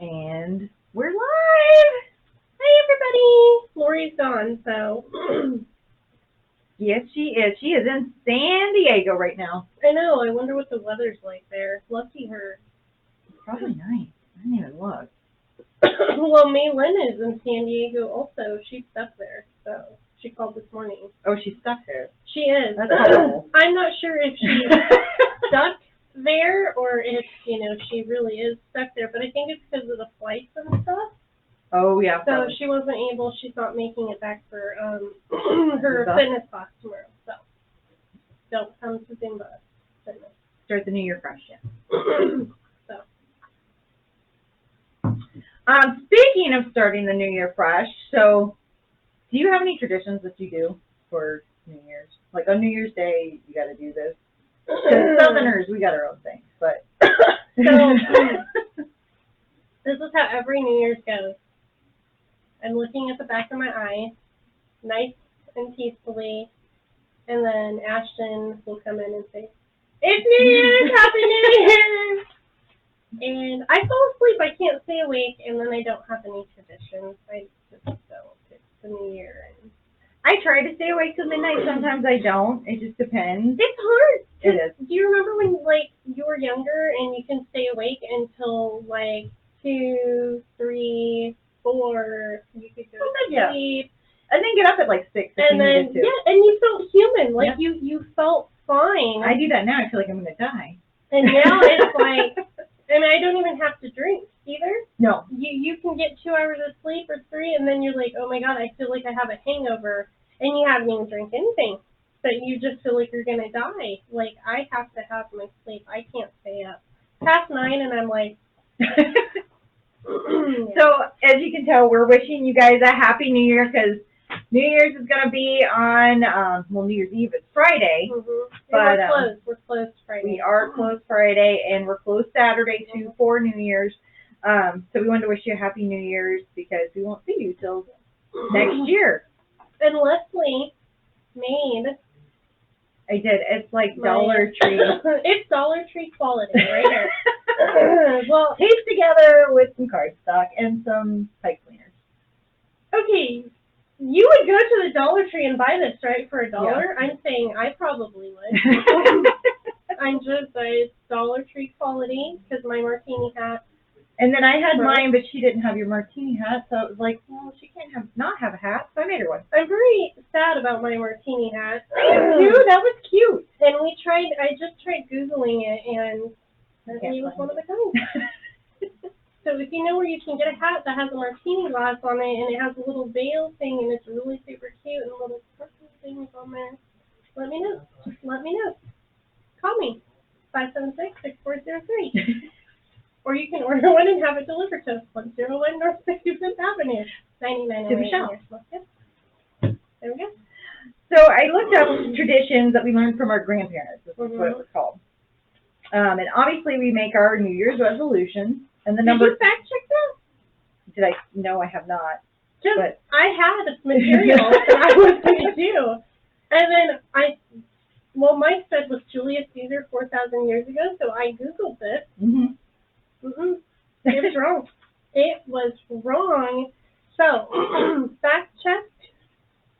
And we're live! Hey everybody! Lori's gone, so Yes, she is. She is in San Diego right now. I know. I wonder what the weather's like there. Lucky her. It's probably nice. I didn't even look. Well, May Lynn is in San Diego also. She's stuck there, so she called this morning. Oh, she's stuck there. She is. That's horrible. I'm not sure if she's stuck there or if, she really is stuck there, but I think it's because of the flights and stuff. Oh, yeah. So probably. she wasn't able, she's not making it back for her fitness class tomorrow. So don't come to Zumba fitness. Start the New Year fresh, yeah. So. Speaking of starting the New Year fresh, so do you have any traditions that you do for New Year's? Like on New Year's Day, you got to do this. Southerners, we got our own things, but. So, this is how every New Year's goes. I'm looking at the back of my eye, nice and peacefully, and then Ashton will come in and say, "It's New Year's! Happy New Year!" And I fall asleep. I can't stay awake, and then I don't have any traditions. I just don't. It's the New Year. And I try to stay awake till midnight. Sometimes I don't. It just depends. it's hard. It is. Do you remember when, you were younger and you can stay awake until, 2, 3, 4, you could go to Yeah. sleep. And then get up at 6 if And you then, needed to. yeah, and you felt human. Yeah. You felt fine. I do that now. I feel like I'm going to die. And now it's and I don't even have to drink either. No. You can get 2 hours of sleep or 3, and then you're like, oh my God, I feel like I have a hangover, and you haven't even drank anything. But you just feel like you're going to die. I have to have my sleep. I can't stay up past 9, and I'm like... So, as you can tell, we're wishing you guys a Happy New Year because New Year's is going to be on, New Year's Eve is Friday. Mm-hmm. But we're closed. We're closed Friday. We are closed Friday, and we're closed Saturday, too, for New Year's. So we wanted to wish you a Happy New Year's because we won't see you till next year. And Leslie made... I did. It's like Dollar Tree. It's Dollar Tree quality right here. Well, Taped together with some cardstock and some pipe cleaners. okay, you would go to the Dollar Tree and buy this, right, for $1? Yeah. I'm saying I probably would. I'm just it's Dollar Tree quality because my martini hat. And then I had mine, but she didn't have your martini hat, so it was like, well, she can't not have a hat, so I made her one. I'm very sad about my martini hat. Dude, that was cute. And I just tried Googling it, and it was one of a kind. So if you know where you can get a hat that has a martini glass on it, and it has a little veil thing, and it's really super cute, and little purple things on there, let me know. Just let me know. Call me, 576-6403. Or you can order one and have it delivered to us, 101 North 65th Avenue, 9908. There we go. So I looked up traditions that we learned from our grandparents. This is what it was called. And obviously we make our New Year's resolutions. And the number. Did you fact check that? Did I? No, I have not. But I had material that I was going to do. And then Mike said was Julius Caesar 4,000 years ago, so I Googled this. Mm-hmm. It was wrong. It was wrong. So, fact check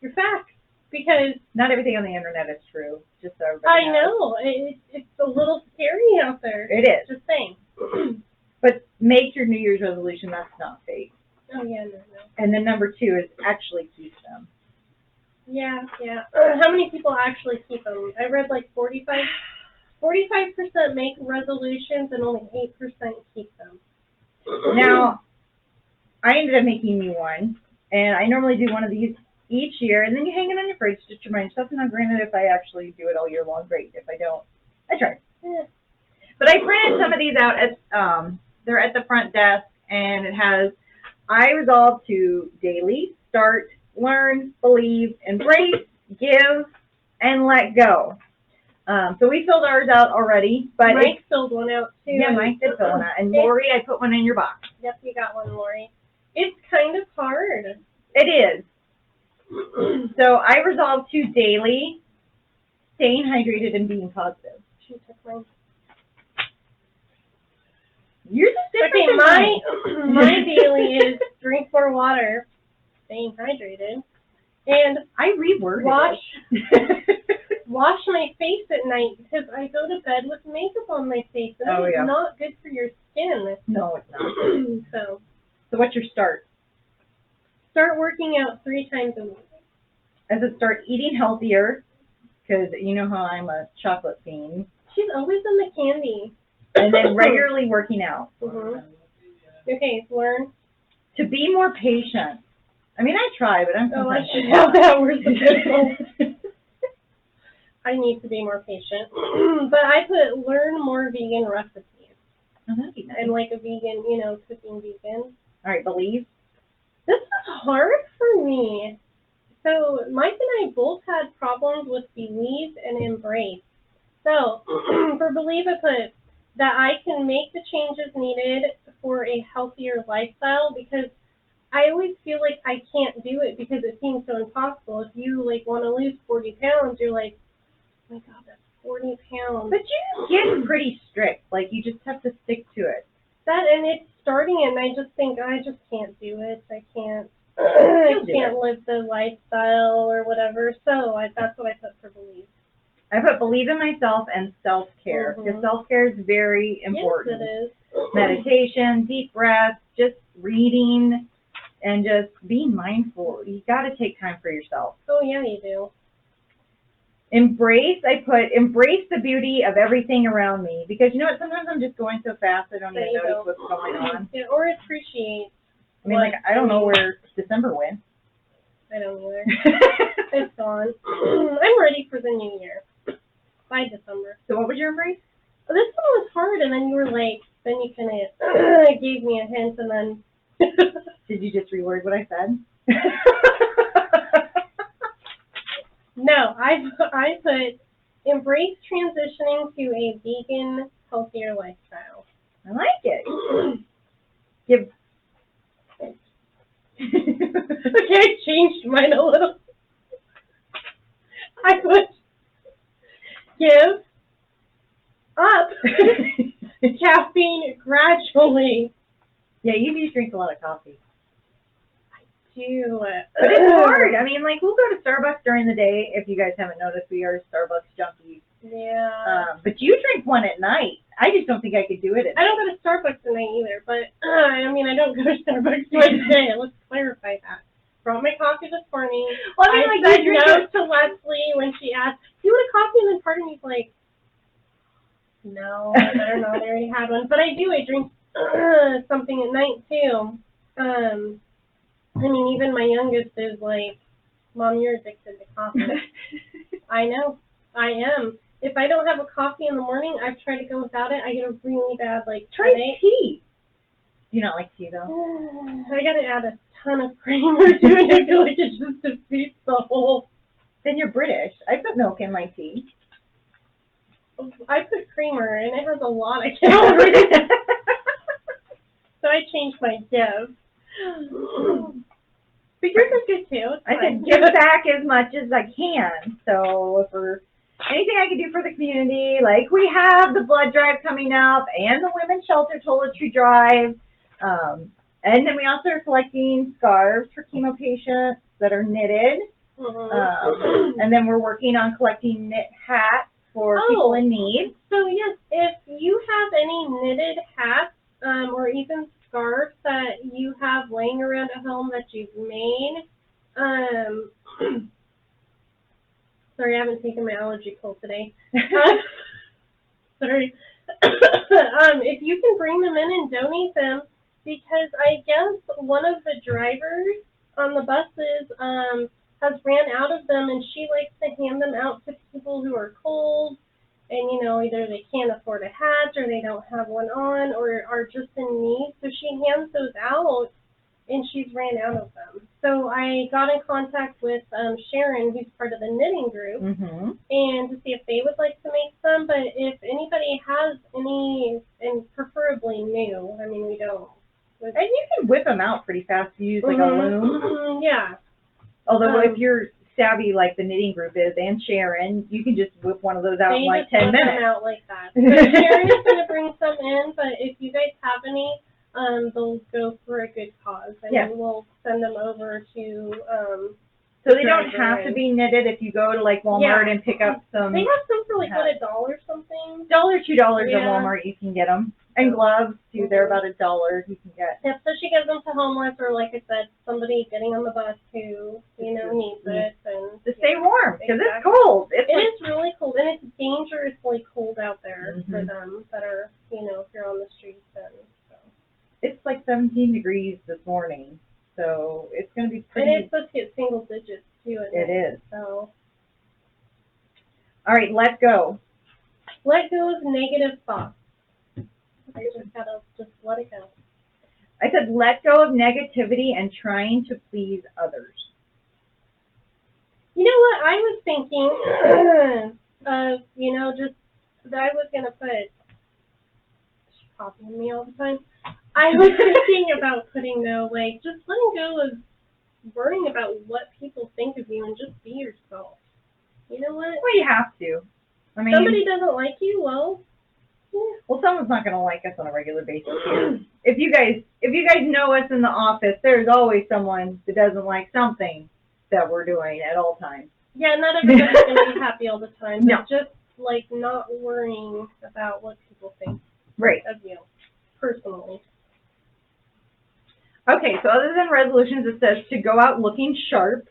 your facts, because not everything on the internet is true. Just so everybody I know. It's a little scary out there. It is. Just saying. But make your New Year's resolution. That's not fake. Oh, yeah, no. And then number 2 is actually keep them. Yeah. How many people actually keep them? I read 45% make resolutions and only 8% keep them. Now, I ended up making me one, and I normally do one of these each year, and then you hang it on your fridge just to remind yourself. Now, granted, if I actually do it all year long, great. If I don't, I try. Yeah. But I printed some of these out at they're at the front desk, and it has, I resolve to daily start, learn, believe, embrace, give, and let go. So we filled ours out already, but Mike filled one out too. Yeah, Mike did fill one out, and Lori, I put one in your box. Yep, you got one, Lori. It's kind of hard. It is. So I resolved to daily staying hydrated and being positive. She took mine. Yours is different Okay, than mine. my daily is drink more water, staying hydrated, and I reworded wash it. wash my face at night because I go to bed with makeup on my face, and Oh, it's yeah. not good for your skin. No, it's not. So So what's your start? start working out 3 times a week. As a start eating healthier, because you know how I'm a chocolate fiend, She's always in the candy. and then regularly working out. Mhm. Okay, learn. To be more patient. I mean, I try, but I'm Oh, I sometimes should have that. Where's the pencil? I need to be more patient. But I put learn more vegan recipes. Oh, that'd be nice. And like a vegan, cooking vegan. All right, believe. This is hard for me. So Mike and I both had problems with believe and embrace. So for believe, I put that I can make the changes needed for a healthier lifestyle because I always feel like I can't do it because it seems so impossible. If you want to lose 40 pounds, you're like, oh my God, that's 40 pounds. But you get pretty strict. Like, you just have to stick to it. And it's starting it, and I just think I just can't do it. I can't. I can't live the lifestyle or whatever. So that's what I put for believe. I put believe in myself and self-care. Because self-care is very important. Yes, it is. Meditation, deep breaths, just reading, and just being mindful. You got to take time for yourself. Oh, yeah, you do. Embrace, I put, embrace the beauty of everything around me. Because you know what, sometimes I'm just going so fast I don't even notice what's going on. Yeah, or appreciate. I mean, I don't know where December went. I don't either. It's gone. I'm ready for the new year. By December. So what was your embrace? This one was hard, and then you were like, then you kind of gave me a hint, and then... Did you just reword what I said? No, I put embrace transitioning to a vegan, healthier lifestyle. I like it. Give. Okay, I changed mine a little. I put give up caffeine gradually. Yeah, you drink a lot of coffee. Do it. But it's hard. I mean, we'll go to Starbucks during the day. If you guys haven't noticed, we are Starbucks junkies. Yeah. But you drink one at night. I just don't think I could do it at night. I don't go to Starbucks at night either, but I mean, I don't go to Starbucks twice a day. Let's clarify that. Brought my coffee this morning. Well, I mean, I said no to Leslie when she asked, "Do you want a coffee?" And then part of me's like, "No, I better not. I already had one." But I do. I drink something at night too. I mean, even my youngest is like, "Mom, you're addicted to coffee." I know. I am. If I don't have a coffee in the morning, I've tried to go without it. I get a really bad Try headache. tea. Do you not like tea though? I gotta add a ton of creamer to it. I feel like it just defeats the whole. Then you're British. I put milk in my tea. I put creamer and it has a lot of calories. So I changed my give. But yours is good too. I said give back as much as I can. So for anything I can do for the community, like we have the blood drive coming up and the women's shelter toiletry drive. And then we also are collecting scarves for chemo patients that are knitted. And then we're working on collecting knit hats for people in need. So yes, if you have any knitted hats or even scarves that you have laying around at home that you've made, sorry, I haven't taken my allergy pill today. Sorry. If you can bring them in and donate them, because I guess one of the drivers on the buses has ran out of them, and she likes to hand them out to people who are cold, and either they can't afford a hat, or they don't have one on, or are just in need. So she hands those out, and she's ran out of them. So I got in contact with Sharon, who's part of the knitting group, and to see if they would like to make some. But if anybody has any, and preferably new, I mean, we don't. And you can whip them out pretty fast. You use like a loom. Yeah. Although if you're savvy like the knitting group is, and Sharon, you can just whip one of those out in They like just 10 whip them minutes. out like that. So Sharon is going to bring some in, but if you guys have any, they'll go for a good cause. And Yeah. we'll send them over to, So they don't have to be knitted if you go to like Walmart and pick up some. They have some for like, what, $1 or something? $1, $2 Yeah. at Walmart, you can get them. And gloves, too, they're about $1 you can get. Yep, so she gives them to homeless, or like I said, somebody getting on the bus who, needs it. And To stay warm, because it's Exactly. cold. It is really cold, and it's dangerously cold out there for Mhm. them that are, if you're on the streets. And so. It's like 17 degrees this morning, so it's going to be pretty. And it's supposed to get single digits, too. It is. So. All right, let go. Let go of negative thoughts. I just gotta just let it go. I said let go of negativity and trying to please others. You know what? I was thinking of, just that I was going to put, she's copying me all the time. I was thinking about putting, just letting go of worrying about what people think of you and just be yourself. You know what? Well, you have to. I mean, somebody doesn't like you, well, someone's not going to like us on a regular basis here. If you guys know us in the office, there's always someone that doesn't like something that we're doing at all times. Yeah, not everybody's going to be happy all the time, but No. just, not worrying about what people think Right. of you, personally. Okay, so other than resolutions, it says to go out looking sharp.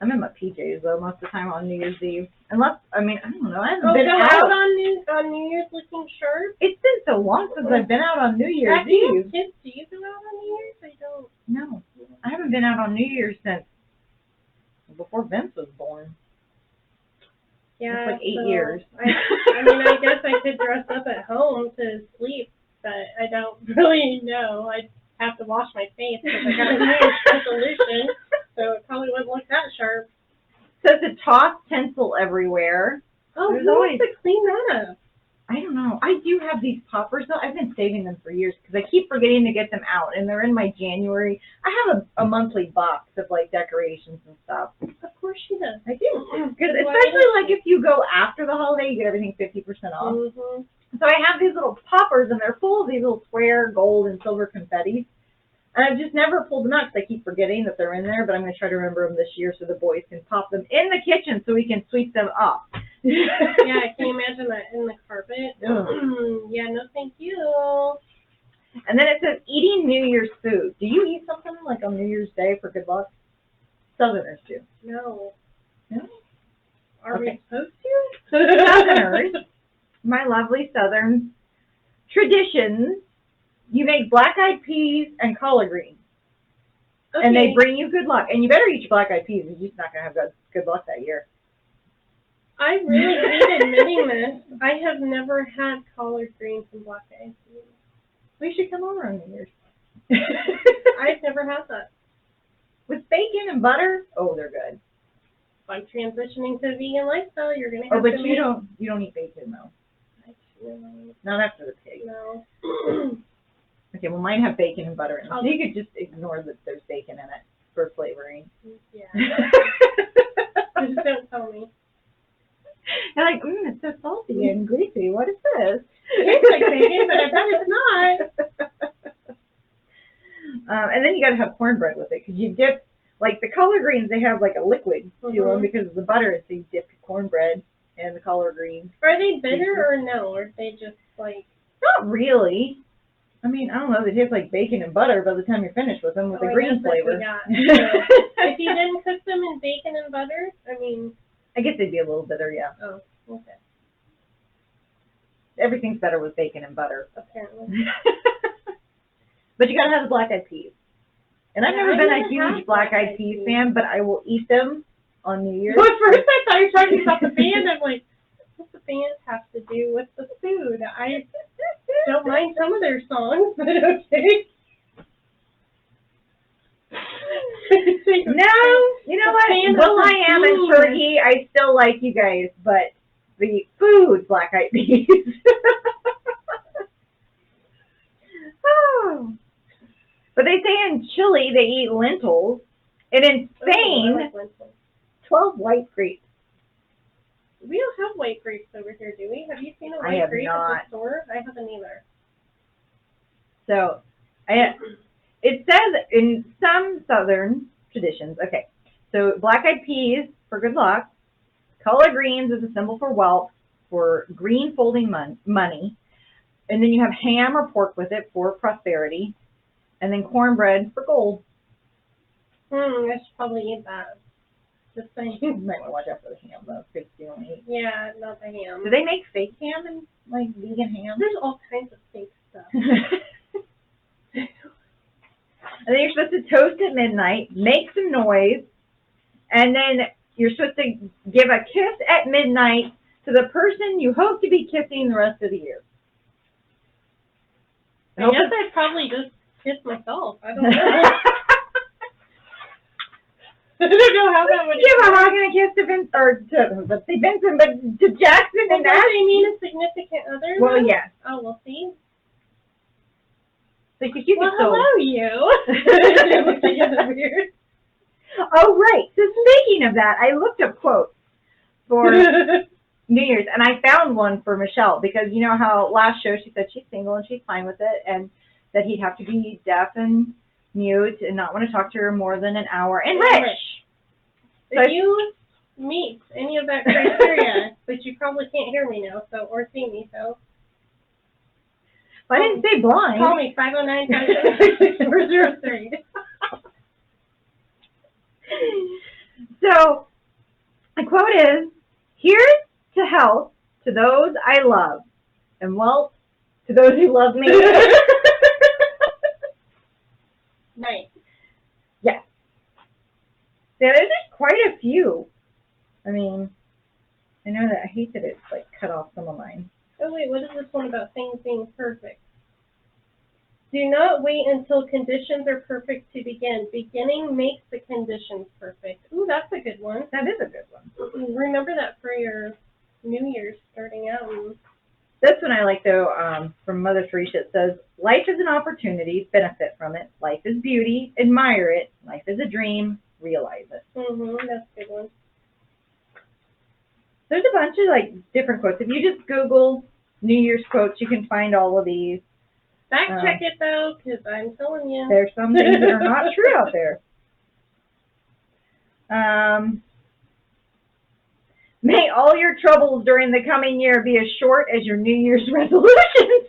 I'm in my PJs, though, most of the time on New Year's Eve. Unless, I don't know, I haven't been go out. out on New Year's looking sharp? It's been so long since I've been out on New Year's Have you Eve. have kids? Do you go out on New Year's? I don't. No, I haven't been out on New Year's since before Vince was born. Yeah, It's like 8 so years. I guess I could dress up at home to sleep, but I don't really know. I'd have to wash my face because I got a New Year's resolution, so it probably wouldn't look that sharp. Says to toss tinsel everywhere. Oh, There's who always- wants to clean that up? I don't know. I do have these poppers, though. I've been saving them for years because I keep forgetting to get them out, and they're in my January. I have a monthly box of, decorations and stuff. Of course she does. I do. Because Why especially, if you go after the holiday, you get everything 50% off. Mm-hmm. So I have these little poppers, and they're full of these little square gold and silver confetti. And I've just never pulled them out because I keep forgetting that they're in there, but I'm going to try to remember them this year so the boys can pop them in the kitchen so we can sweep them up. Yeah, can you imagine that in the carpet? Ugh. Yeah, no thank you. And then it says eating New Year's food. Do you eat something on New Year's Day for good luck? Southerners do. No. No? Are Okay. we supposed to? Southerners, my lovely Southern traditions, you make black-eyed peas and collard greens. Okay. And they bring you good luck. And you better eat your black-eyed peas, or you're just not going to have good luck that year. I really hate admitting this. I have never had collard greens and black eyed peas. We should come over on New Year's. I've never had that. With bacon and butter, oh, they're good. If I'm transitioning to a vegan lifestyle, you're gonna Oh, have but to you don't eat bacon though. No. Not after the pig. No. Okay, well, mine have bacon and butter in it. Oh. So you could just ignore that there's bacon in it for flavoring. Yeah. Just don't tell me. You're like, it's so salty and greasy. What is this? It tastes like bacon, but I bet it's not. And then you got to have cornbread with it because you dip, the collard greens, they have a liquid to them Mhm. because of the butter. So you dip your cornbread and the collard greens. Are they bitter or no? Or are they just Not really. I mean, I don't know. They taste like bacon and butter by the time you're finished with them with the green flavor. If you didn't cook them in bacon and butter, I guess they'd be a little bitter, yeah. Oh, okay. Everything's better with bacon and butter. Apparently. But you gotta have the black-eyed peas. And I've Yeah, never I been never a huge had black-eyed black-eyed peas peas. fan, but I will eat them on New Year's. Well, at first I thought you were talking about the band. I'm like, what does the band have to do with the food? I don't mind some of their songs, but okay. No, you know what? Fan of Well, the I am in beans. turkey. I still like you guys, but the food, black-eyed peas. Oh. But they say in Chile they eat lentils, and in Spain, 12 white grapes. We don't have white grapes over here, do we? Have you seen a I white have grape at not. the store? I haven't either. So, it says in some southern traditions, okay, so black-eyed peas for good luck, collard greens is a symbol for wealth, for green folding money, and then you have ham or pork with it for prosperity, and then cornbread for gold. I should probably eat that. Just saying. You might want to watch out for the ham, though, because you don't eat. Yeah, not the ham. Do they make fake ham and, like, vegan ham? There's all kinds of fake stuff. And then you're supposed to toast at midnight, make some noise, and then you're supposed to give a kiss at midnight to the person you hope to be kissing the rest of the year. I guess I'd probably just kiss myself. I don't know. I don't know how that would give a hug and a kiss to Vincent, or to, let's say Vincent, but to Jackson and that. that. You mean a significant other? Well, then? yes. Oh, we'll see. So you Well, could hello, you. Weird. Oh, right. So speaking of that, I looked up quotes for New Year's, and I found one for Michelle, because you know how last show she said she's single and she's fine with it, and that he'd have to be deaf and mute and not want to talk to her more than an hour, and rich. If you meet any of that criteria, but you probably can't hear me now, so, or see me, so. I didn't say blind. Call me, 509-576-403. So, the quote is, "Here's to health to those I love, and wealth to those who love me." Nice. Yes. Yeah, there's just quite a few. I mean, I know that I hate that it's like cut off some of mine. Oh wait, what is this one about things being perfect? Do not wait until conditions are perfect to begin. Beginning makes the conditions perfect. Ooh, that's a good one. That is a good one. Remember that for your New Year's starting out. This one I like, though, from Mother Teresa. It says, "Life is an opportunity, benefit from it. Life is beauty, admire it. Life is a dream, realize it." That's a good one. There's a bunch of, like, different quotes. If you just Google New Year's quotes, you can find all of these. Fact check it, though, because I'm telling you. There's some things that are not true out there. May all your troubles during the coming year be as short as your New Year's resolutions.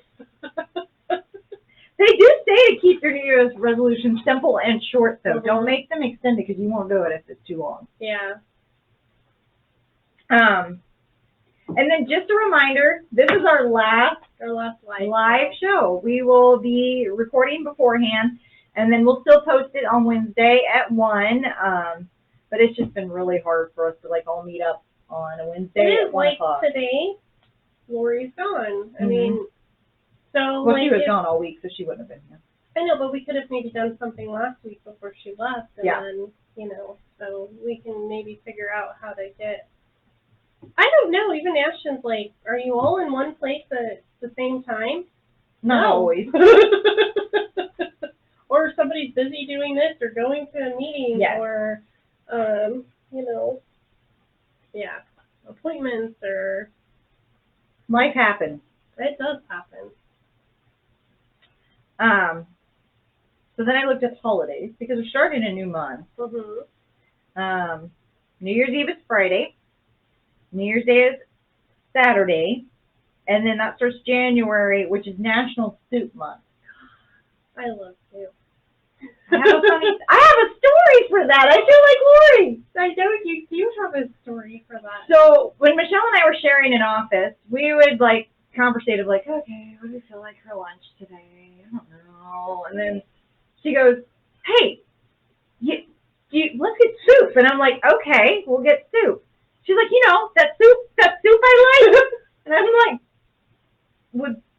They do say to keep your New Year's resolutions simple and short, though. Don't make them extended, because you won't do it if it's too long. Yeah. And then just a reminder, this is our last live show. We will be recording beforehand, and then we'll still post it on Wednesday at 1. But it's just been really hard for us to, like, all meet up on a Wednesday at 1 o'clock. Today, Lori's gone. I mean, so well, she was gone all week, so she wouldn't have been here. I know, but we could have maybe done something last week before she left, and then, you know, so we can maybe figure out how to get. I don't know. Even Ashton's like, "Are you all in one place at the same time?" Not always. Or somebody's busy doing this or going to a meeting or, you know, appointments or. Life happens. It does happen. So then I looked at holidays, because we're starting a new month. New Year's Eve is Friday. New Year's Day is Saturday. And then that starts January, which is National Soup Month. I love soup. I have a story for that. I feel like Lori. I know you do have a story for that. So when Michelle and I were sharing an office, we would, like, conversate of, like, okay, what do we feel like for lunch today? I don't know. And then she goes, "Hey, let's get soup." And I'm like, "Okay, we'll get soup." She's like, "You know, that soup I like." And I'm like,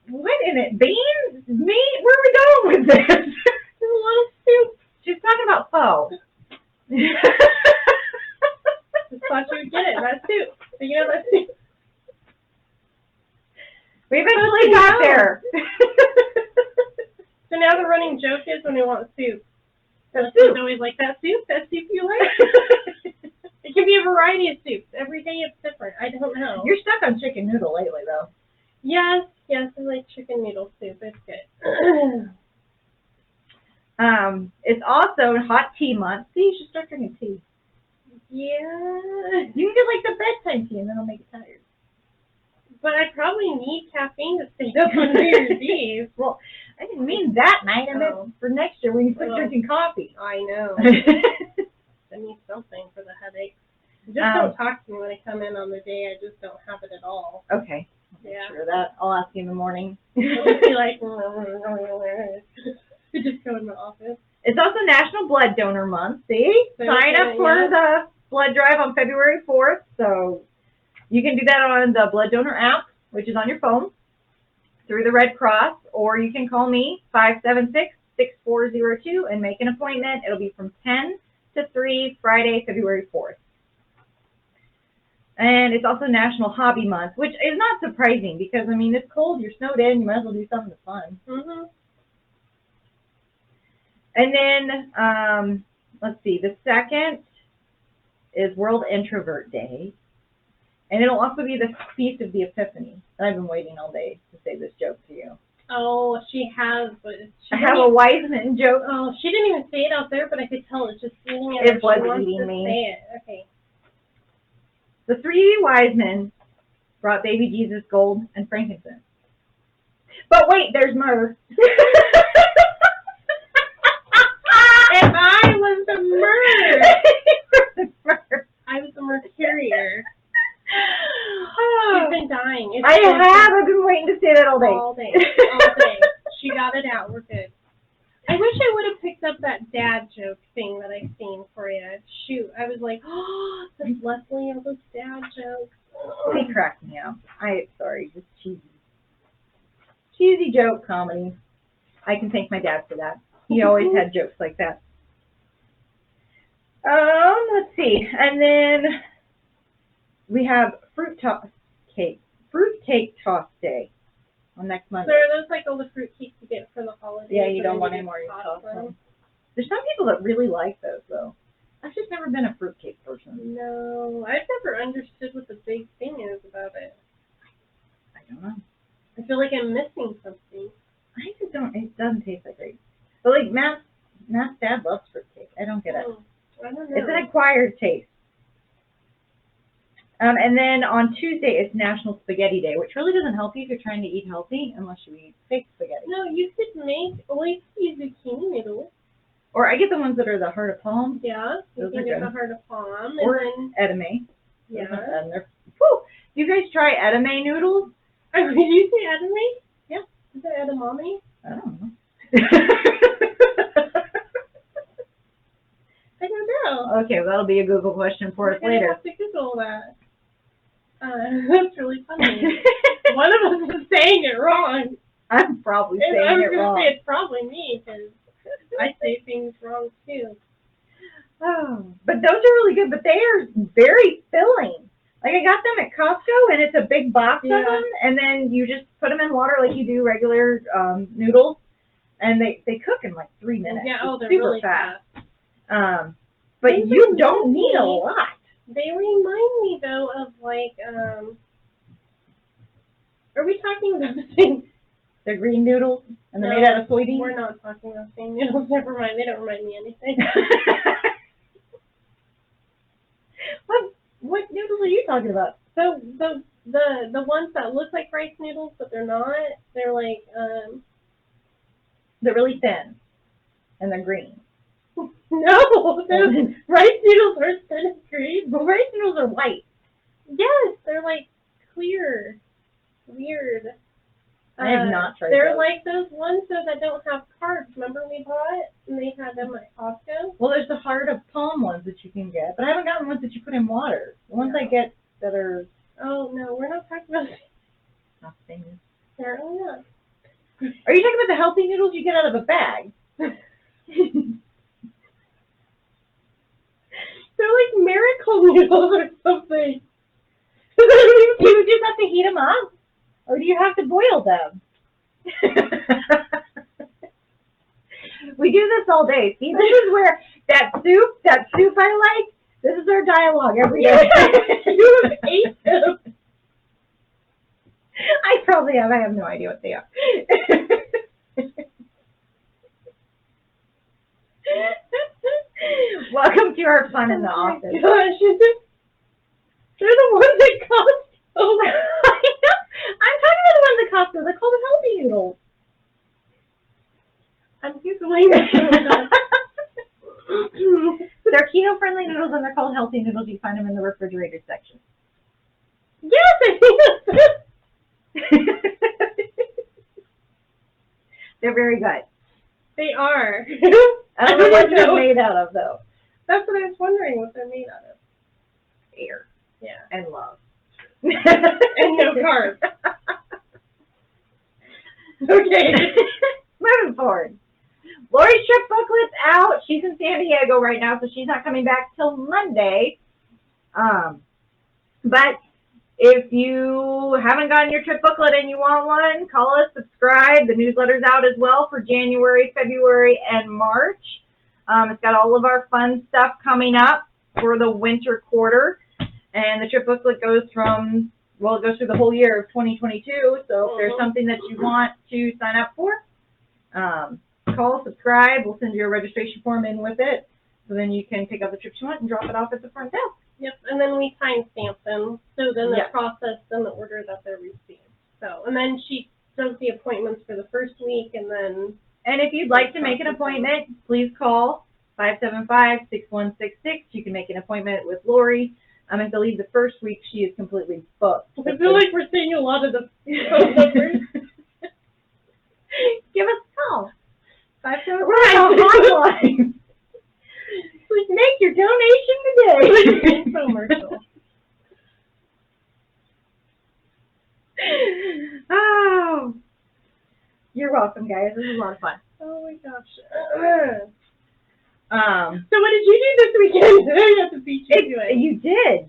what in it? Beans? Meat? Where are we going with this? There's a lot of soup. She's talking about pho. Just thought you would get it. That's soup. So, you know, that's soup. We eventually got there. So now the running joke is when we want soup. That's soup. Always like, "That soup you like?" I can be a variety of soups. Every day it's different. I don't know. You're stuck on chicken noodle lately, though. Yes, I like chicken noodle soup. It's good. It's also hot tea month. See, you should start drinking tea. Yeah. You can get like the bedtime tea, and then it'll make you tired. But I probably need caffeine to stay up on New Year's Eve. Well, I didn't mean that night. I meant for next year when you quit drinking coffee. I know. I need something for the headache. Just don't talk to me when I come in on the day. I just don't have it at all. Okay. Yeah. Sure that. I'll ask you in the morning. I'll just be like, just go in the office. It's also National Blood Donor Month. See? So Sign up for the blood drive on February 4th. So you can do that on the Blood Donor app, which is on your phone, through the Red Cross, or you can call me, 576-6402, and make an appointment. It'll be from 10 to 3, Friday, February 4th. And it's also National Hobby Month, which is not surprising because, I mean, it's cold, you're snowed in, you might as well do something fun. Mm-hmm. And then, let's see, the second is World Introvert Day. And it'll also be the Feast of the Epiphany. I've been waiting all day to say this joke to you. Oh, she has, but I have a Wiseman joke. Oh, she didn't even say it out there, but I could tell it's just eating it. It was eating me. Say it. Okay. The 3 wise men brought baby Jesus gold and frankincense. But wait, there's myrrh. And I was the myrrh. I was the myrrh carrier. She's been dying. I've been waiting to say that all day. All day. She got it out. We're good. I wish I would have picked up that dad joke thing that I seen for you. Shoot, I was like, oh, that's Leslie and those dad jokes. They cracked me up. Sorry, just cheesy. Cheesy joke comedy. I can thank my dad for that. He always had jokes like that. Let's see. And then we have fruit cake toss day on next Monday. So are those like all the fruit cakes you get for the holidays? Yeah, you don't want any more. You toss them. There's some people that really like those, though. I've just never been a fruitcake person. No, I've never understood what the big thing is about it. I don't know. I feel like I'm missing something. I just don't. It doesn't taste that great. But like Matt's dad loves fruitcake. I don't get it. I don't know. It's an acquired taste. And then on Tuesday it's National Spaghetti Day, which really doesn't help you if you're trying to eat healthy unless you eat fake spaghetti. No, you could make zucchini noodles. Or I get the ones that are the heart of palm. Yeah, you Those can are get good. the heart of palm. Or and edamame. yeah. And they're, whew, you guys try edamame noodles? Did you say edamame? Yeah. Is it edamame? I don't know. I don't know. Okay, well, that'll be a Google question for us We're gonna later. have to Google that. That's really funny. One of us is saying it wrong. I'm probably saying I was it going to wrong. say it's probably me because I say things wrong too. Oh, but those are really good, but they are very filling. Like I got them at Costco, and it's a big box of them, and then you just put them in water like you do regular noodles, and they cook in like 3 minutes. Yeah, they're super really fast. But you don't need a lot. They remind me though of like, are we talking about the same? They're green noodles, and they're made out of soybeans. We're not talking about the same noodles. Never mind. They don't remind me anything. What noodles are you talking about? So the ones that look like rice noodles, but they're not. They're like They're really thin, and they're green. No, rice noodles are thin and green. But rice noodles are white. Yes, they're like clear. Weird. I have not tried They're those. like those ones that don't have carbs. Remember we bought and they had them at Costco? Well, there's the heart of palm ones that you can get, but I haven't gotten ones that you put in water. The ones I get that are Oh no, we're not talking about nothing. apparently not. Are you talking about the healthy noodles you get out of a bag? They're like miracle noodles or something. Do you just have to heat them up, or do you have to boil them? We do this all day. See, this is where that soup I like, This is our dialogue every day. You have 8 tips. I probably have. I have no idea what they are. Welcome to our fun in the office. Gosh, they're the ones that cost. Oh my! I'm talking about the ones that cost. They're called healthy noodles. I'm Googling that. They're keto-friendly noodles, and they're called healthy noodles. You find them in the refrigerator section. Yes, I think that's it. They're very good. They are. I don't know what they're made out of, though. That's what I was wondering, what they're made out of. Air. Yeah. And love. And no carbs. Okay. Moving forward. Lori's trip booklet's out. She's in San Diego right now, so she's not coming back till Monday. But if you haven't gotten your trip booklet and you want one, call us, subscribe. The newsletter's out as well for January, February, and March. It's got all of our fun stuff coming up for the winter quarter. And the trip booklet goes from, well, it goes through the whole year of 2022. So if there's something that you want to sign up for, call, subscribe. We'll send you a registration form in with it. So then you can pick up the trips you want and drop it off at the front desk. Yep, and then we timestamp them, so then they're processed in the order that they're received. So, and then she does the appointments for the first week, and then... And if you'd like to make an appointment, please call 575-6166. You can make an appointment with Lori. I believe the first week she is completely booked. I feel like we're seeing a lot of the phone numbers. Give us a call. 575. Right. Hotline. Please make your donation today. Infomercial. Oh, you're welcome, guys. This is a lot of fun. Oh my gosh. So So what did you do this weekend? I have to beat you to it. You did.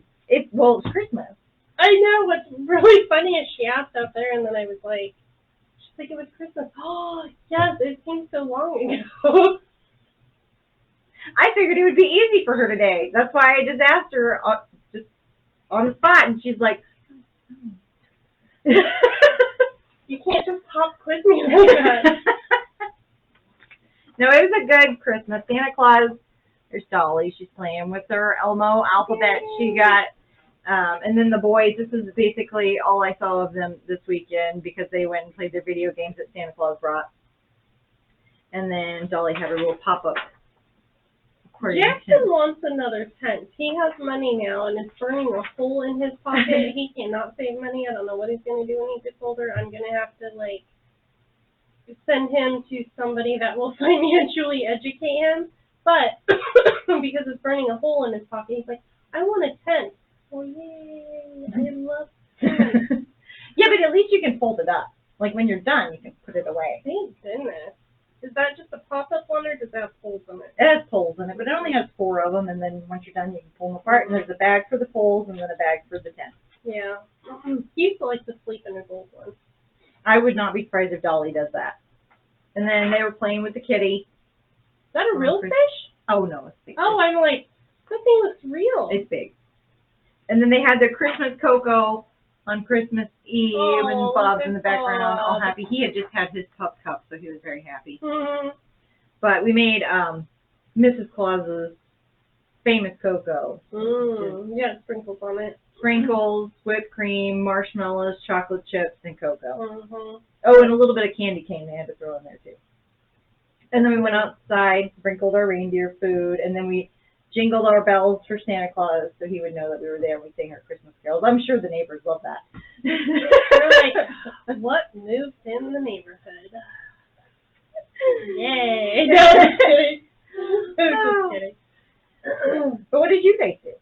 Well, it's Christmas. I know. What's really funny is she asked out there, and then I was like, she's like, it was Christmas. Oh, yes, it seems so long ago. I figured it would be easy for her today. That's why I just asked her just on the spot, and she's like, You can't just pop quiz me like that. No, it was a good Christmas. Santa Claus, there's Dolly. She's playing with her Elmo alphabet she got. And then the boys, this is basically all I saw of them this weekend because they went and played their video games that Santa Claus brought. And then Dolly had her little pop-up. Jackson wants another tent. He has money now and is burning a hole in his pocket. He cannot save money. I don't know what he's going to do when he gets older. I'm going to have to, like, send him to somebody that will financially educate him. But because it's burning a hole in his pocket, he's like, I want a tent. Oh, yay. I love tents. Yeah, but at least you can fold it up. Like, when you're done, you can put it away. Thank goodness. Is that just a pop-up one, or does that have holes in it? It has poles in it, but it only has 4 of them, and then once you're done, you can pull them apart, and there's a bag for the poles and then a bag for the tent. Yeah. He used to like to sleep in his old one. I would not be surprised if Dolly does that. And then they were playing with the kitty. Is that a real fish? Oh, no, it's big. Oh, I'm like, that thing looks real. It's big. And then they had their Christmas cocoa on Christmas Eve, and Bob's in the background, all happy. He had just had his pup cup, so he was very happy. Mm-hmm. But we made Mrs. Claus's famous cocoa. Yeah, sprinkles on it. Sprinkles, whipped cream, marshmallows, chocolate chips, and cocoa. Mm-hmm. Oh, and a little bit of candy cane they had to throw in there, too. And then we went outside, sprinkled our reindeer food, and then we jingled our bells for Santa Claus so he would know that we were there and we sang our Christmas carols. I'm sure the neighbors love that. They're like, what moved in the neighborhood? Yay. No, I'm just kidding. Just kidding. But what did you guys do?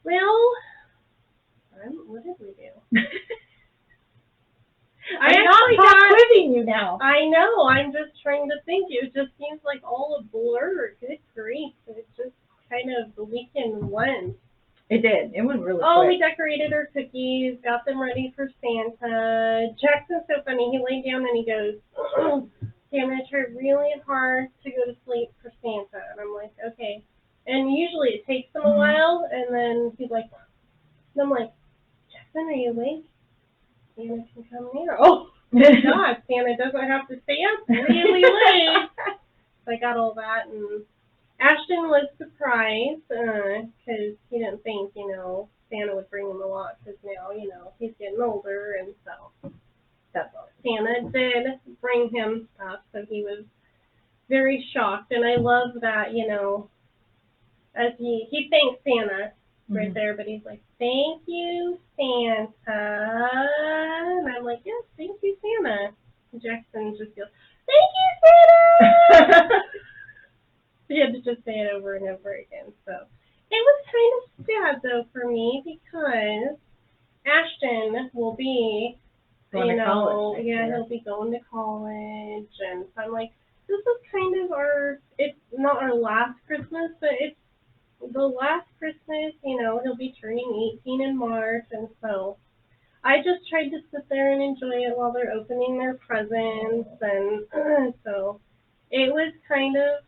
Well, what did we do? I'm not quizzing you now. I know. I'm just trying to think. It just seems like all a blur. Good grief. It just kind of, the weekend went. It did. It went really Oh, quick. we decorated our cookies, got them ready for Santa. Jackson's so funny. He laid down and he goes, okay, I'm going to try really hard to go to sleep for Santa. And I'm like, okay. And usually it takes him a while, and then he's like, and I'm like, Jackson, are you awake? Santa can come near. Oh, my God, Santa doesn't have to stay up really late. So I got all that, and Ashton was surprised, because he didn't think, Santa would bring him a lot, because now, he's getting older, and so That's awesome. Santa did bring him stuff, so he was very shocked, and I love that, as he thanks Santa right there, but he's like, thank you, Santa, and I'm like, yes, thank you, Santa. And Jackson just goes, thank you, Santa! He had to just say it over and over again, so it was kind of sad, though, for me, because Ashton will be, Going to college next year. he'll be going to college, and so I'm like, this is kind of it's not our last Christmas, but it's the last Christmas, he'll be turning 18 in March, and so I just tried to sit there and enjoy it while they're opening their presents, and so it was kind of,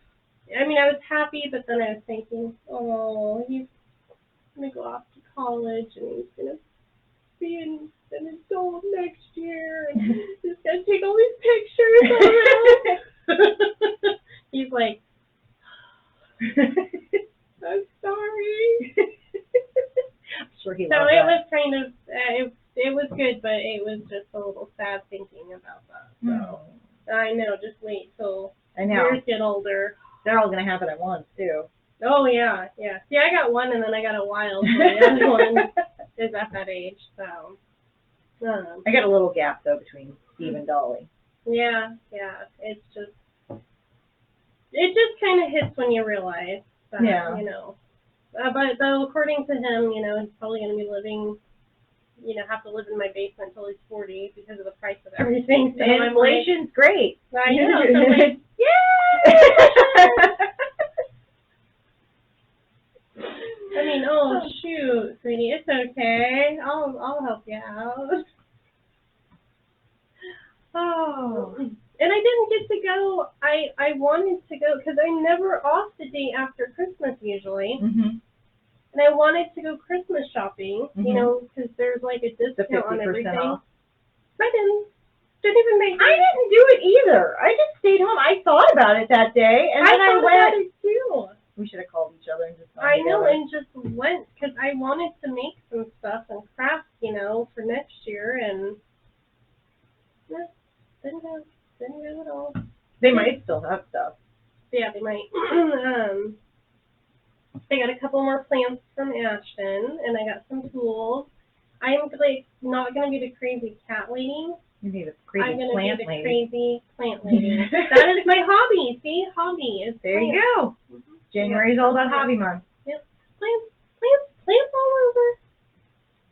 I was happy, but then I was thinking, oh, he's going to go off to college, and he's going to be an adult next year, and he's going to take all these pictures of him. He's like, I'm sorry. I'm sure he So loved it that. was kind of, it was good, but it was just a little sad thinking about that. So I know, just wait till yours get older. They're all going to happen at once, too. Oh, yeah. See, I got one, and then I got a wild, so the other one is at that age, so. I got a little gap, though, between Steve and Dolly. Yeah, it's just, it just kind of hits when you realize that, but though, according to him, he's probably going to be living, have to live in my basement until he's 40 because of the price of everything. So inflation's great. I know, so I'm like, yay! Oh, shoot, sweetie, it's okay. I'll help you out. Oh. And I didn't get to go. I wanted to go because I'm never off the day after Christmas usually. Mm-hmm. And I wanted to go Christmas shopping, because there's like a discount on everything. Off. I didn't even make it. I didn't do it either. I just stayed home. I thought about it that day, and then I went. About it too. We should have called each other and just gone I know, together. and just went because I wanted to make some stuff and craft, for next year, and didn't go at all. They might still have stuff. Yeah, they might. I got a couple more plants from Ashton, and I got some tools. I'm not gonna be the crazy cat lady. You need a crazy I'm gonna plant be the lady. crazy plant lady. That is my hobby. See, hobby is there. plants. You go. Mm-hmm. January's all about hobby month. Yep, plants all over.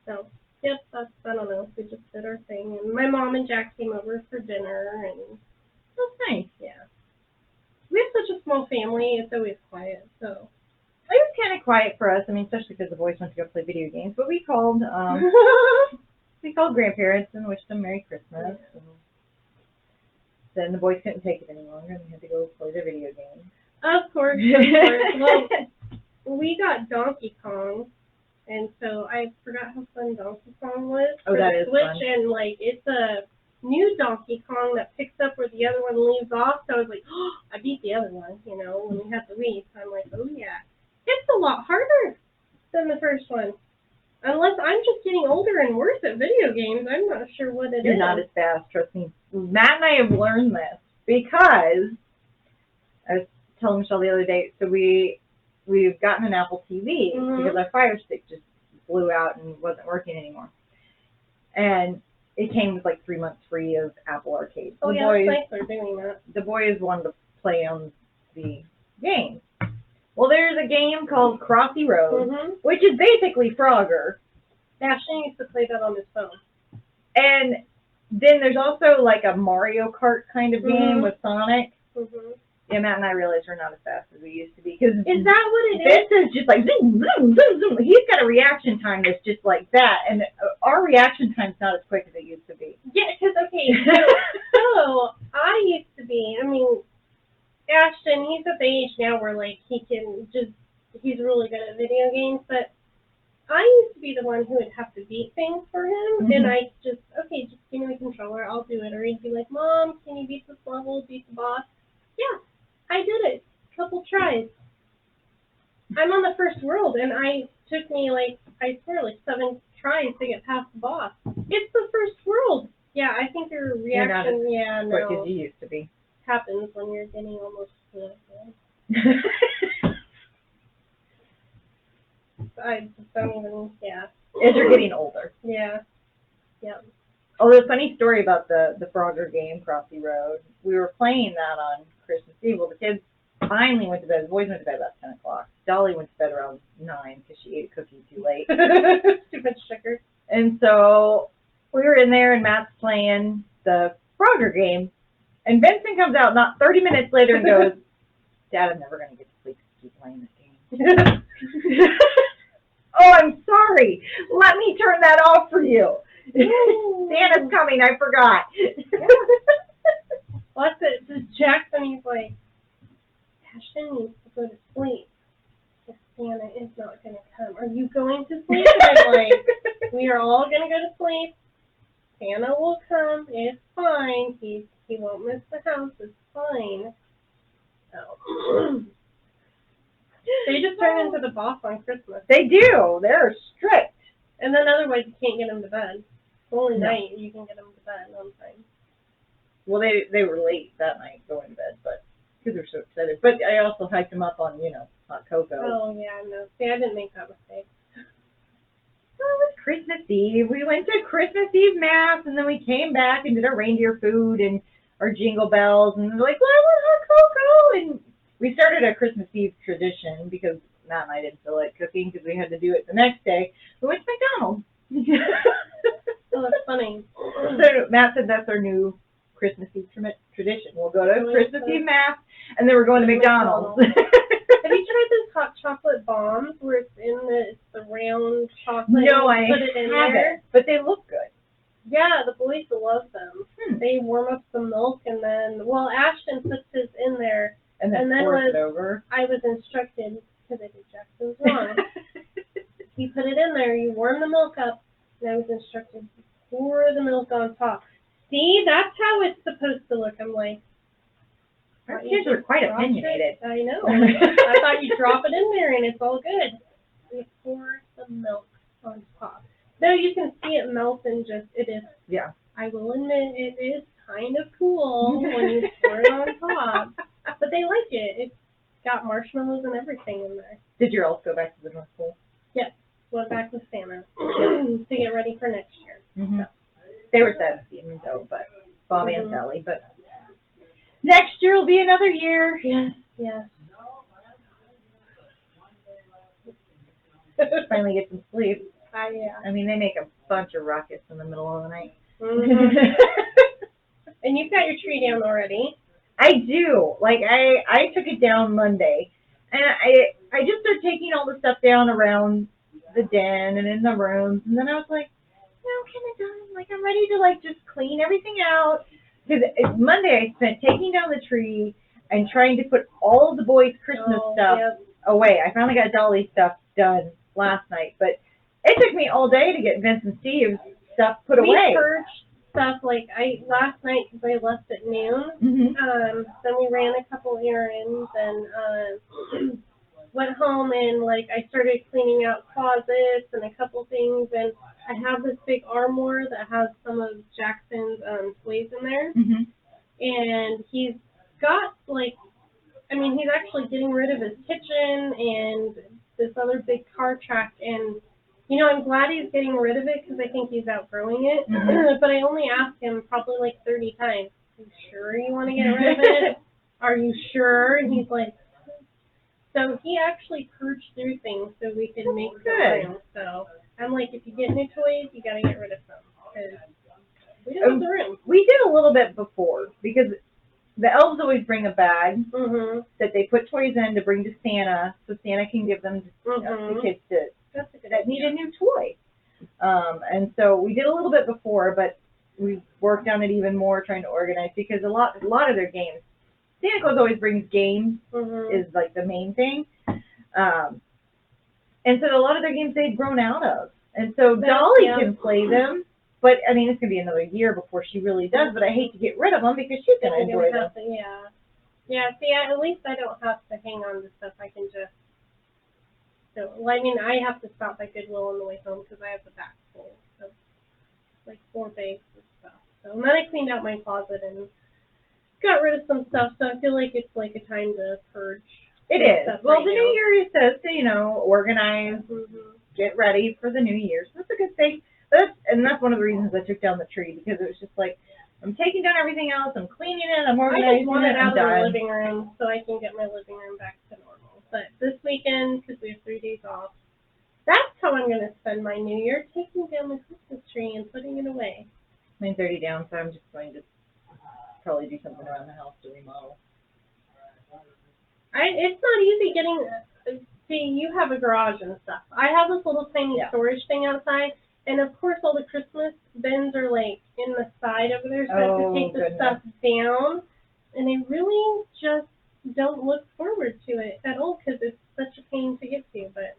So, yep, I don't know. We just did our thing, and my mom and Jack came over for dinner, and that's nice. Yeah. We have such a small family; it's always quiet. So. It was kind of quiet for us. Especially because the boys went to go play video games. But we called grandparents and wished them Merry Christmas. And then the boys couldn't take it any longer, and they had to go play their video games. Of course. Well, we got Donkey Kong, and so I forgot how fun Donkey Kong was. Oh, that is Switch, fun. And it's a new Donkey Kong that picks up where the other one leaves off. So I was like, oh, I beat the other one, when we had the Wii. So I'm like, oh yeah. It's a lot harder than the first one. Unless I'm just getting older and worse at video games. I'm not sure what it is. You're not as fast, trust me. Matt and I have learned this because I was telling Michelle the other day, so we've gotten an Apple TV because our Fire Stick just blew out and wasn't working anymore. And it came with 3 months free of Apple Arcade. Oh, yeah, it's nice they're doing that. The boys wanted to play on the game. Well, there's a game called Crossy Road, which is basically Frogger. Ashton used to play that on his phone. And then there's also a Mario Kart kind of game with Sonic. Yeah, Matt and I realized we're not as fast as we used to be. Cause is that what it is? This is just zoom, zoom, zoom, zoom. He's got a reaction time that's just like that. And our reaction time's not as quick as it used to be. Yeah, because, so I used to be, Ashton, he's at the age now where, he he's really good at video games, but I used to be the one who would have to beat things for him, and I just give me the controller, I'll do it. Or he'd be like, Mom, can you beat this level, beat the boss? Yeah, I did it. Couple tries. I'm on the first world, and it took me, I swear, 7 tries to get past the boss. It's the first world. Yeah, I think your reaction, quick as you used to be. Happens when you're getting almost to it. I just don't even, As you're getting older. Yeah. Oh, there's a funny story about the Frogger game, Crossy Road. We were playing that on Christmas Eve. Well, the kids finally went to bed. The boys went to bed about 10 o'clock. Dolly went to bed around 9 because she ate a cookie too late. Too much sugar. And so we were in there, and Matt's playing the Frogger game. And Vincent comes out not 30 minutes later and goes, Dad, I'm never going to get to sleep to keep playing this game. Oh, I'm sorry. Let me turn that off for you. Santa's coming. I forgot. What's it? Does Jackson, he's like, Ashton needs to go to sleep. If Santa is not going to come. Are you going to sleep? And I'm like, we are all going to go to sleep. Santa will come. It's fine. He won't miss the house. It's fine. So. They just turn into the boss on Christmas. They do. They're strict. And then otherwise you can't get them to bed. Only night you can get them to bed on time. Well, they were late that night going to bed, but because they're so excited. But I also hyped them up on, hot cocoa. Oh, yeah, no. See, I didn't make that mistake. Well, it was Christmas Eve. We went to Christmas Eve Mass, and then we came back and did our reindeer food and our jingle bells, and they're like, well, I want hot cocoa. And we started a Christmas Eve tradition because Matt and I didn't feel like cooking because we had to do it the next day. We went to McDonald's. Oh, that's funny. So Matt said that's our new Christmas Eve tradition. We'll go to Christmas Eve Mass, and then we're going to McDonald's. Have you tried those hot chocolate bombs where it's in the round chocolate? No, I put it in haven't, there? but they look good. Yeah, the boys love them. They warm up the milk, and then, Ashton puts his in there. And then pours it over. I was instructed, because I did Jackson's wrong. You put it in there, you warm the milk up, and I was instructed to pour the milk on top. See, that's how it's supposed to look. I'm like, our kids are quite opinionated. I know. I thought you drop it in there and it's all good. You pour the milk on top. Though you can see it melt and it is. Yeah. I will admit it is kind of cool when you pour it on top. But they like it. It's got marshmallows and everything in there. Did your elves go back to the North Pole? Yes. Went back with Santa to get ready for next year. Mm-hmm. So. They were 17 though, but Bobby and Sally. But next year will be another year. Yes. Finally get some sleep. Yeah. I mean, they make a bunch of ruckus in the middle of the night. Mm-hmm. And you've got your tree down already. I do. I took it down Monday, and I just started taking all the stuff down around the den and in the rooms, and then I was like, no, I'm kind of done. I'm ready to just clean everything out. Because Monday I spent taking down the tree and trying to put all of the boys' Christmas stuff away. I finally got Dolly's stuff done last night, but it took me all day to get Vince and Steve's stuff put away. We purged stuff last night because I left at noon. Mm-hmm. Then we ran a couple errands and went home and I started cleaning out closets and a couple things, and I have this big armoire that has some of Jackson's toys in there. Mm-hmm. And he's got he's actually getting rid of his kitchen and this other big car track, and I'm glad he's getting rid of it because I think he's outgrowing it. Mm-hmm. But I only asked him probably 30 times, are you sure you want to get rid of it? Are you sure? And he's like, so he actually purged through things so we could make room. So I'm like, if you get new toys, you got to get rid of some because we don't have the room. We did a little bit before because the elves always bring a bag that they put toys in to bring to Santa, so Santa can give them to kids that need a new toy. And so we did a little bit before, but we worked on it even more, trying to organize because a lot of their games. Santa Claus always brings games is the main thing. And so a lot of their games they've grown out of. And so But, Dolly yeah. can play them, but I mean, it's going to be another year before she really does, but I hate to get rid of them because she's going to Then enjoy we them. have to, yeah, see, at least I don't have to hang on to stuff. I can just, well, I mean, I have to stop at Goodwill on the way home because I have the back full of, like, 4 bags of stuff. So, and then I cleaned out my closet and got rid of some stuff, so I feel like it's, like, a time to purge. It is. Stuff Well, right the now. New Year says to, organize, Mm-hmm. get ready for the New Year. So that's a good thing. And that's one of the reasons I took down the tree, because it was just like, I'm taking down everything else, I'm cleaning it, I'm I organizing just want it it, out I'm of the done. living room so I can get my living room back to normal. But this weekend, because we have 3 days off, that's how I'm going to spend my New Year, taking down the Christmas tree and putting it away. I'm 30 down, so I'm just going to probably do something around the house to remodel. It's not easy getting, see, you have a garage and stuff. I have this little tiny storage thing outside, and of course all the Christmas bins are like in the side over there, so I have to take the stuff down, and I really just don't look forward to it at all because it's such a pain to get to, but.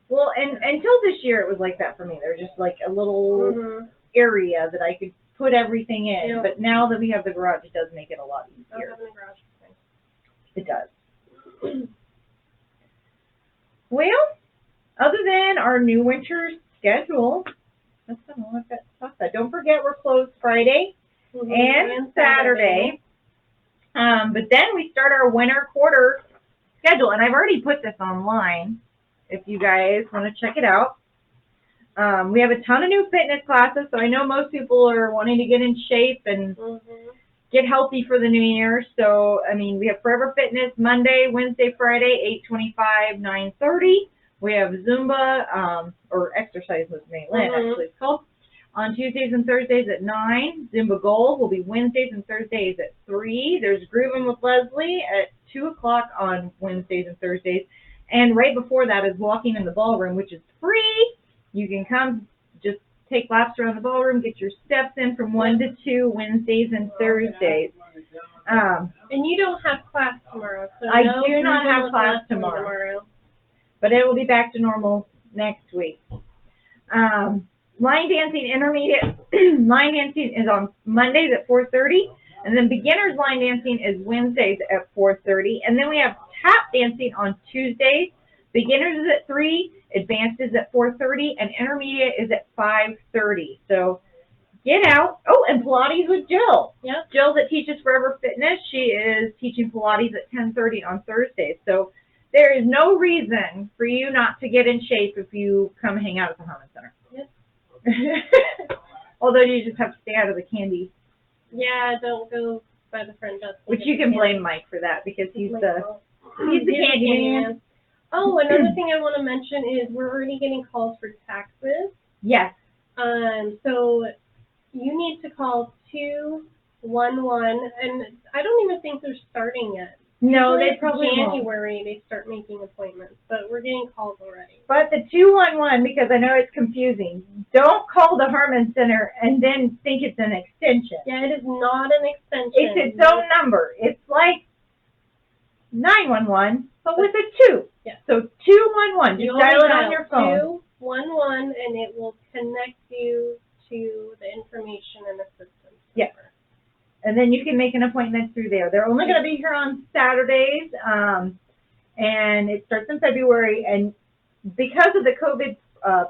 Well, and until this year it was like that for me. There was just like a little area that I could put everything in, Yeah. but now that we have the garage, it does make it a lot easier. Having a garage is nice. It does. Well, other than our new winter schedule, that's all I've got to talk about. Don't forget we're closed Friday and Saturday. But then we start our winter quarter schedule, and I've already put this online if you guys want to check it out. We have a ton of new fitness classes, so I know most people are wanting to get in shape and get healthy for the new year. So, I mean, we have Forever Fitness Monday, Wednesday, Friday, 8:25, 9:30. We have Zumba, or Exercise with Maylin, actually it's called, on Tuesdays and Thursdays at 9. Zumba Gold will be Wednesdays and Thursdays at 3. There's Groovin' with Leslie at 2 o'clock on Wednesdays and Thursdays. And right before that is Walking in the Ballroom, which is free. You can come just take laps around the ballroom, get your steps in from 1 to 2 Wednesdays and Thursdays. And you don't have class tomorrow. So I do not have class tomorrow. But it will be back to normal next week. Line dancing intermediate, line dancing is on Mondays at 4:30. And then beginner's line dancing is Wednesdays at 4:30. And then we have tap dancing on Tuesdays. Beginners is at 3, advanced is at 4:30, and intermediate is at 5:30. So get out. Oh, and Pilates with Jill. Yep. Jill that teaches Forever Fitness, she is teaching Pilates at 10:30 on Thursdays. So there is no reason for you not to get in shape if you come hang out at the Harman Center. Yep. Although you just have to stay out of the candy. Yeah, don't go by the front desk. Which you can blame Mike for that because he's the candy man. Oh, another thing I want to mention is we're already getting calls for taxes. Yes. So you need to call 211, and I don't even think they're starting yet. No, they probably won't. January they start making appointments, but we're getting calls already. But the 211, because I know it's confusing, don't call the Harman Center and then think it's an extension. Yeah, it is not an extension. It's its own number. It's like 911, but with a 2. Yeah. So 211, just dial it on your phone. 211, and it will connect you to the information and assistance. Yes. And then you can make an appointment through there. They're only going to be here on Saturdays, and it starts in February. And because of the COVID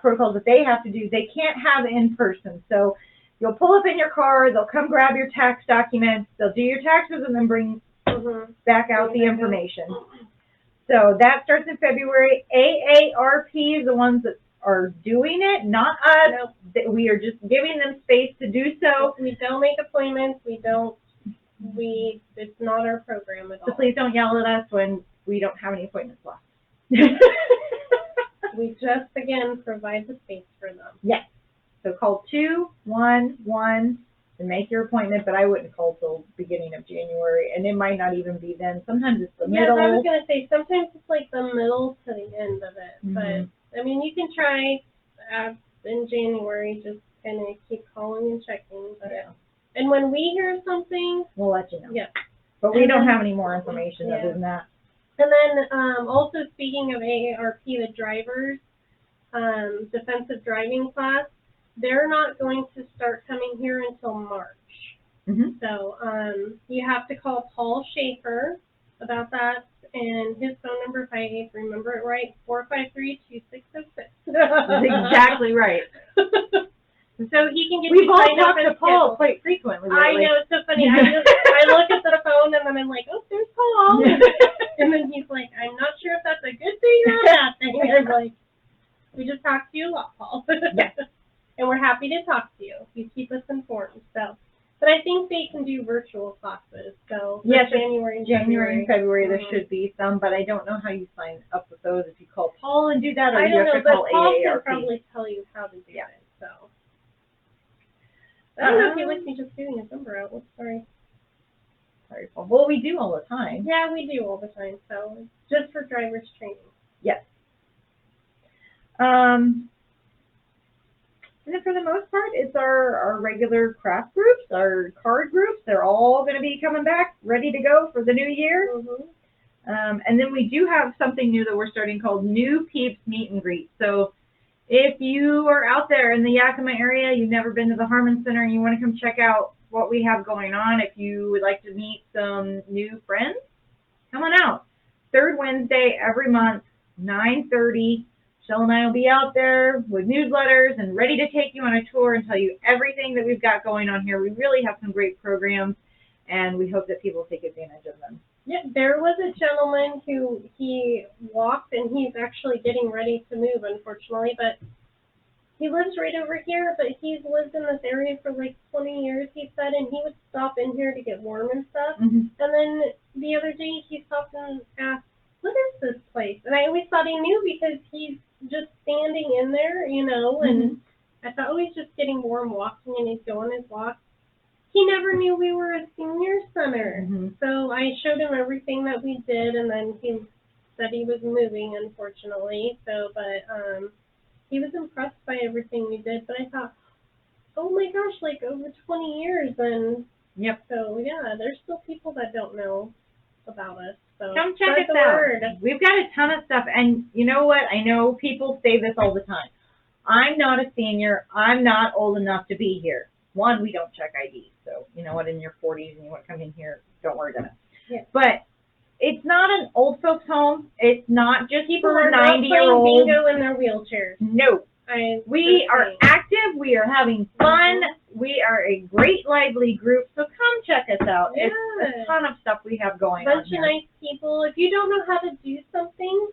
protocols that they have to do, they can't have in person. So you'll pull up in your car, they'll come grab your tax documents, they'll do your taxes, and then bring back out the information. So that starts in February. AARP is the ones that are doing it, not us. Nope. We are just giving them space to do so. We don't make appointments. It's not our program at all. So please don't yell at us when we don't have any appointments left. We just, again, provide the space for them. Yes. So call 211 and make your appointment, but I wouldn't call till beginning of January, and it might not even be then. Sometimes it's the middle. Yeah, I was going to say, sometimes it's like the middle to the end of it. But, I mean, you can try in January, just kind of keep calling and checking. But, and when we hear something, we'll let you know. Yeah. But we don't have any more information other than that. And then also speaking of AARP, the drivers, defensive driving class, they're not going to start coming here until March. Mm-hmm. So you have to call Paul Schaefer about that, and his phone number, if I remember it right, 453-2606. That's exactly right. So he can get We've you all signed up talked and to Paul scheduled. quite frequently. I lately. know, it's so funny. I look at the phone and then I'm like, oh, there's Paul. And then he's like, I'm not sure if that's a good thing or a bad thing. I'm like, we just talked to you a lot, Paul. Yes. And we're happy to talk to you. You keep us informed. So, but I think they can do virtual classes. So yes, January and February there should be some, but I don't know how you sign up with those. If you call Paul and do that, or I you don't have know, to call but Paul AARP. can probably tell you how to do it. So I don't know if he likes me just giving his number out. Oops, sorry. Sorry, Paul. Well, we do all the time. Yeah, we do all the time. So it's just for driver's training. Yes. And then for the most part, it's our regular craft groups, our card groups. They're all going to be coming back, ready to go for the new year. Mm-hmm. And then we do have something new that we're starting called New Peeps Meet and Greet. So if you are out there in the Yakima area, you've never been to the Harman Center, and you want to come check out what we have going on, if you would like to meet some new friends, come on out. Third Wednesday every month, 9:30. Michelle and I will be out there with newsletters and ready to take you on a tour and tell you everything that we've got going on here. We really have some great programs, and we hope that people take advantage of them. Yeah, there was a gentleman who he walked, and he's actually getting ready to move, unfortunately, but he lives right over here, but he's lived in this area for like 20 years, he said, and he would stop in here to get warm and stuff. Mm-hmm. And then the other day he stopped and asked, what is this place? And I always thought he knew because he's just standing in there, you know, and I thought, oh, he's just getting warm walking and he's going his walk. He never knew we were a senior center. Mm-hmm. So I showed him everything that we did, and then he said he was moving, unfortunately. So, but he was impressed by everything we did. But I thought, oh my gosh, like over 20 years, and yep. So yeah, there's still people that don't know about us. So come check us the out. word. We've got a ton of stuff, and you know what? I know people say this all the time. I'm not a senior. I'm not old enough to be here. One, we don't check IDs, so you know what? In your 40s and you want to come in here, don't worry about it. Yeah. But it's not an old folks' home. It's not just People for are not playing 90-year-olds. bingo in their wheelchairs. No. We are active. We are having fun. We are a great, lively group. So come check us out. Yeah. It's a ton of stuff we have going on Bunch here. of nice people. If you don't know how to do something,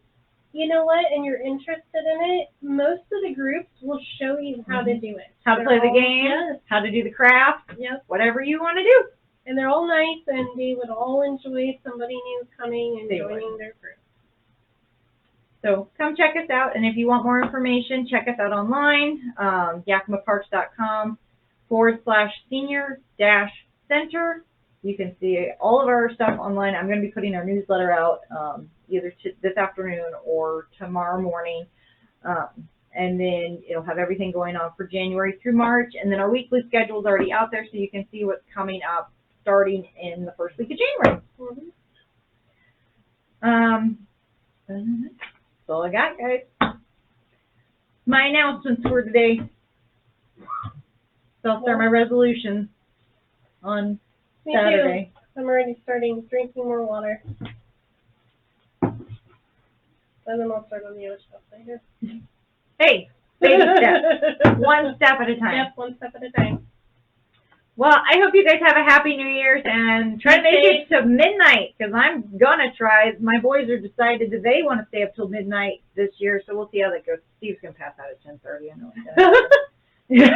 you know what, and you're interested in it, most of the groups will show you how to do it. How to play the game, yes. how to do the craft, Yep. whatever you want to do. And they're all nice, and they would all enjoy somebody new coming and joining their group. So come check us out, and if you want more information, check us out online, yakimaparks.com/senior-center. You can see all of our stuff online. I'm going to be putting our newsletter out either this afternoon or tomorrow morning, and then it'll have everything going on for January through March, and then our weekly schedule is already out there, so you can see what's coming up starting in the first week of January. That's all I got, guys. My announcements for today. So I'll start my resolutions on Saturday. Too. I'm already starting drinking more water. And then I'll start on the other stuff later. Hey, baby steps. One step at a time. Yep, one step at a time. Well, I hope you guys have a happy New Year's and try to make it to midnight, because I'm going to try. My boys are decided that they want to stay up till midnight this year, so we'll see how that goes. Steve's going to pass out at 10:30. I know he does.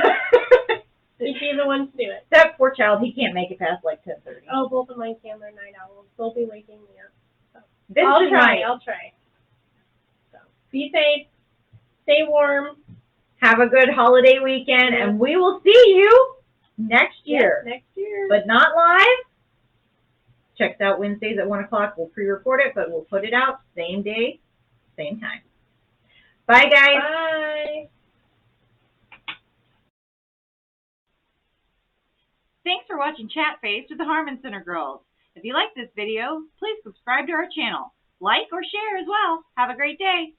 You'd be the one to do it. That poor child, he can't make it past like 10:30. Oh, both of mine can. They're night owls. They'll be waking me up. So. I'll try. So be safe. Stay warm. Have a good holiday weekend, and we will see you next year. Yes, next year. But not live. Check us out Wednesdays at 1 o'clock. We'll pre-record it, but we'll put it out same day, same time. Bye, guys. Bye. Thanks for watching Chat Face with the Harman Center Girls. If you like this video, please subscribe to our channel. like or share as well. Have a great day.